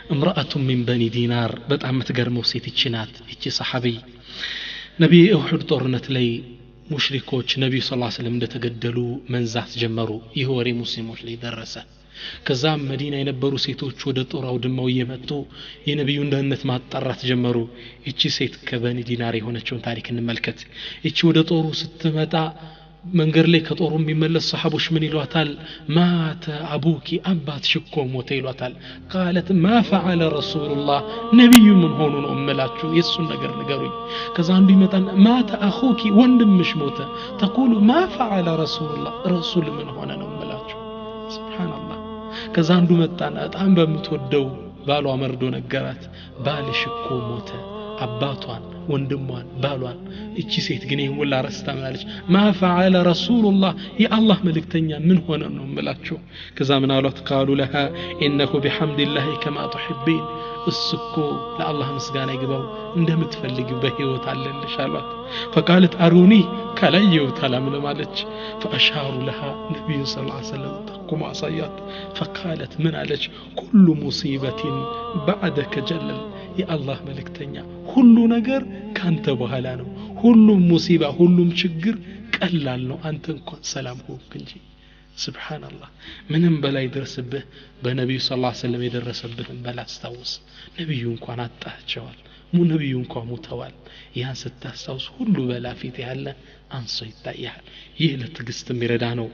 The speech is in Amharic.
امرأة من بني دينار በጣም የምትገርመው ሴት እቺ ናት እቺ ሰሐቢ ነብይ እሁድ ጦርነት ላይ ሙሽሪኮች ነብዩ ሰለላሁ ዐለይሂ ወሰለም እንደተገደሉ መንዛት ጀመሩ ይህ ወሬ ሙስሊሞች ላይ ደረሰ ከዛም መዲና የነበሩ ሴቶች ወደ ጦር አውድማው እየመጡ የነብዩን ደህንነት ማጣራት ጀመሩ እቺ ሴት ከበኒ ዲናር የሆነችውን ታሪክ እንመልከት እቺ ወደ ጦሩ ስትመጣ መንገር ላይ ከጦሩ የሚመለስ ሰሃቦች ምን ይሏታል ማተ አቡኪ አባትሽ እኮ ሞተ ይሏታል قالت ما فعل رسول الله ነብዩ ምን ሆኑ ነው እምላችሁ የሱን ነገር ንገሩኝ ከዛ አንዱ ይመጣና ማተ አኹኪ ወንድምሽ ሞተ تقول ما فعل رسول الله رسول ምን ሆነ ነው እምላችሁ ሱብሃንአላህ ከዛ አንዱ መጣና በጣም በምትወደው ባሏ መርዶ ነገራት ባልሽ እኮ ሞተ አባቷን ወንድሟን ባሏን እቺ ሴት ግን ይሄን ወላ ረስታ ማለች ما فعل رسول الله يا الله መልእክተኛ ምን ሆነ ነው እምላችሁ ከዛ ምን አሏት قالوا لها انه بحمد الله كما تحبين እስኮ ለአላህ ምስጋና ይግባው እንደምትፈልጊው በህይወት አለልሽ አሏት فقالت اروني ከላየው ተላምን ማለች فاشاروا لها نبي صلى الله عليه وسلم تقوم عصيات فقالت من عليك كل مصيبه بعدك جلل يا الله መልእክተኛ ሁሉ ነገር ካንተ በኋላ ነው ሁሉም ሙሲባ ሁሉም ችግር ቀላል ነው አንተ እንኳን ሰላም ሆንክ እንጂ ሱብሃንአላህ ምንም በላይ ድረስብህ በነብዩ ሰለላሁ ዐለይሂ ወሰለም የደረሰበትን በላስታውስ ነብዩ እንኳን አጣቸዋል ነብዩ እንኳን ሞተዋል ያን ስታስታውስ ሁሉ በላፊት ያለ አንሶ ይታያል ይህ ለትግስት የሚረዳ ነው